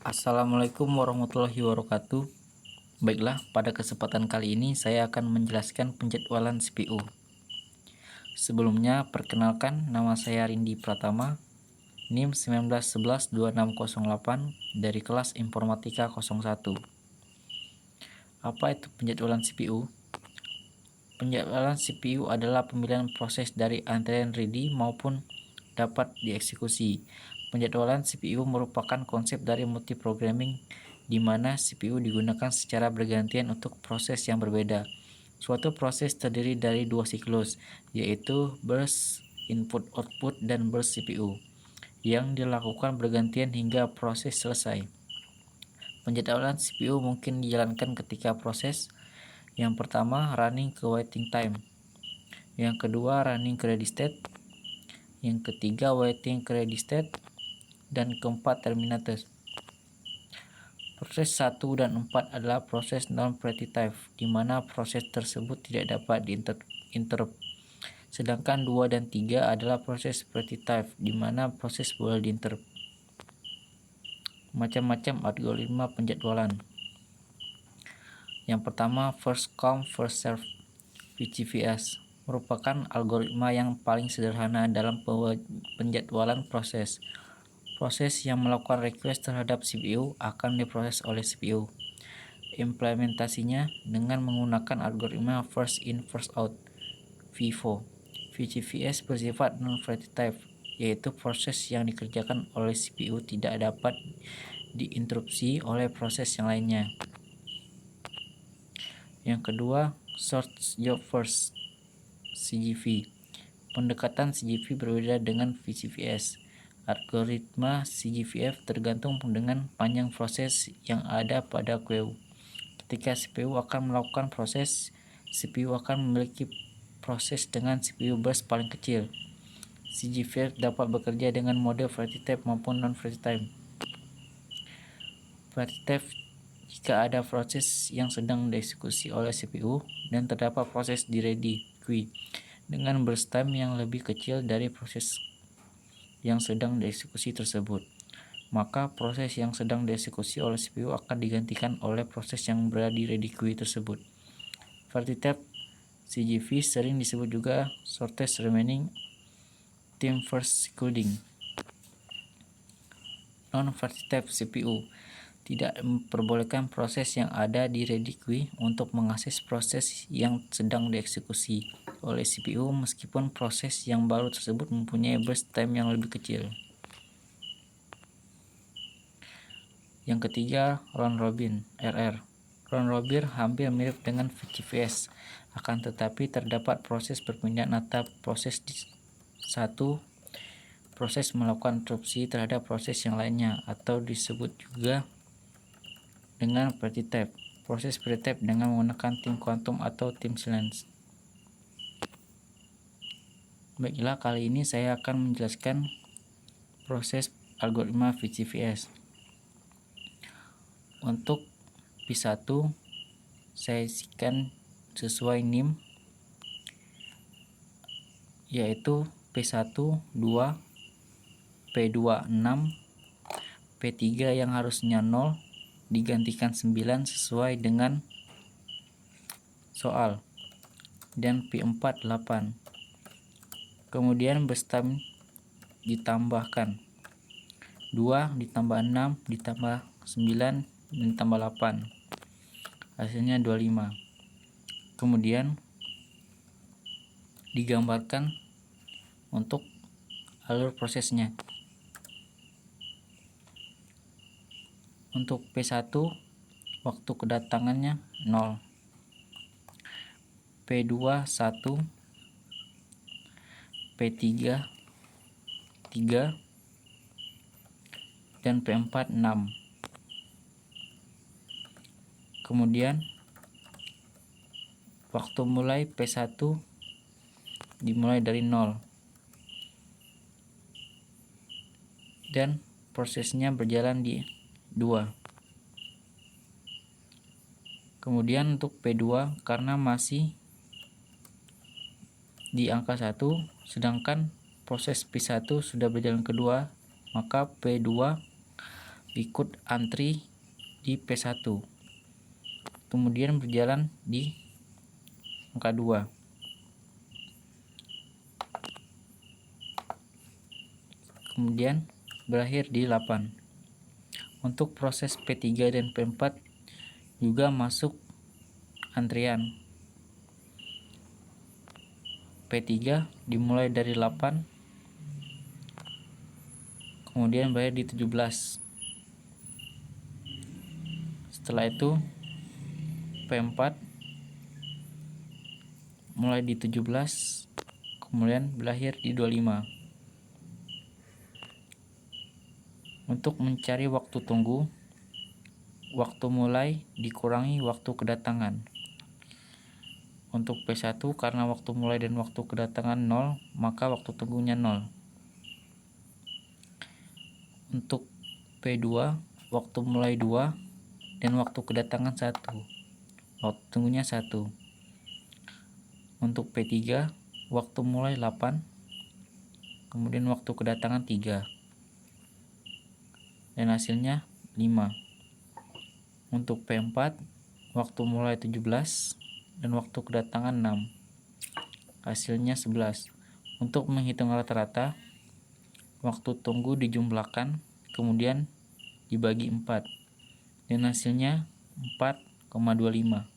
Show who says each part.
Speaker 1: Assalamualaikum warahmatullahi wabarakatuh. Baiklah, pada kesempatan kali ini saya akan menjelaskan penjadwalan CPU. Sebelumnya, perkenalkan, nama saya Rindi Pratama, NIM 19112608 dari kelas Informatika 01. Apa itu penjadwalan CPU? Penjadwalan CPU adalah pemilihan proses dari antrean ready maupun dapat dieksekusi. Penjadwalan CPU merupakan konsep dari multiprogramming di mana CPU digunakan secara bergantian untuk proses yang berbeda. Suatu proses terdiri dari dua siklus, yaitu burst input-output dan burst CPU, yang dilakukan bergantian hingga proses selesai. Penjadwalan CPU mungkin dijalankan ketika proses yang pertama running ke waiting time, yang kedua running ke ready state, yang ketiga waiting ke ready state, dan keempat terminated. Proses 1 dan 4 adalah proses non-predicative, di mana proses tersebut tidak dapat diinterrupt. Sedangkan 2 dan 3 adalah proses predicative, di mana proses boleh diinterrupt. Macam-macam algoritma penjadwalan. Yang pertama, first come first serve (VCVS) merupakan algoritma yang paling sederhana dalam penjadwalan proses. Proses yang melakukan request terhadap CPU akan diproses oleh CPU. Implementasinya dengan menggunakan algoritma first in first out (FIFO). VCVS bersifat non-predicative, yaitu proses yang dikerjakan oleh CPU tidak dapat diinterupsi oleh proses yang lainnya. Yang kedua, short job first (CJV). Pendekatan CJV berbeda dengan VCVS. Algoritma CJVF tergantung dengan panjang proses yang ada pada queue. Ketika CPU akan melakukan proses, CPU akan memiliki proses dengan CPU burst paling kecil. CJVF dapat bekerja dengan mode predicative maupun non-predicative. Predicative jika ada proses yang sedang dieksekusi oleh CPU dan terdapat proses di ready queue dengan burst time yang lebih kecil dari proses yang sedang dieksekusi tersebut, maka proses yang sedang dieksekusi oleh CPU akan digantikan oleh proses yang berada di ready queue tersebut. Predicative CJV sering disebut juga shortest remaining time first shielding. Non-predicative CPU tidak memperbolehkan proses yang ada di ready queue untuk mengakses proses yang sedang dieksekusi oleh CPU meskipun proses yang baru tersebut mempunyai burst time yang lebih kecil. Yang ketiga, round robin (RR). Round robin hampir mirip dengan VCVS, akan tetapi terdapat proses perpindahan antara proses satu proses melakukan interupsi terhadap proses yang lainnya, atau disebut juga dengan predicative. Proses predicative dengan menggunakan tim quantum atau tim silence. Baiklah, kali ini saya akan menjelaskan proses algoritma VCVS. Untuk P1 saya isikan sesuai NIM, yaitu P1 2, P2 6, P3 yang harusnya 0 digantikan 9 sesuai dengan soal, dan P4 8. Kemudian burst time ditambahkan 2 ditambah 6 ditambah 9 ditambah 8, hasilnya 25. Kemudian digambarkan untuk alur prosesnya. Untuk P1 waktu kedatangannya 0, P2 1, P3 3, dan P4 6. Kemudian waktu mulai P1 dimulai dari 0 dan prosesnya berjalan di 2. Kemudian untuk P2 karena masih di angka 1 sedangkan proses P1 sudah berjalan kedua, maka P2 ikut antri di P1, kemudian berjalan di angka 2, kemudian berakhir di 8. Untuk proses P3 dan P4 juga masuk antrian. P3 dimulai dari 8, kemudian berakhir di 17. Setelah itu P4 mulai di 17, kemudian berakhir di 25. Untuk mencari waktu tunggu, waktu mulai dikurangi waktu kedatangan. Untuk P1 karena waktu mulai dan waktu kedatangan 0, maka waktu tunggunya 0. Untuk P2 waktu mulai 2 dan waktu kedatangan 1, waktu tunggunya 1. Untuk P3 waktu mulai 8, kemudian waktu kedatangan 3, dan hasilnya 5. Untuk P4 waktu mulai 17 dan waktu kedatangan 6, hasilnya 11. Untuk menghitung rata-rata, waktu tunggu dijumlahkan kemudian dibagi 4, dan hasilnya 4,25.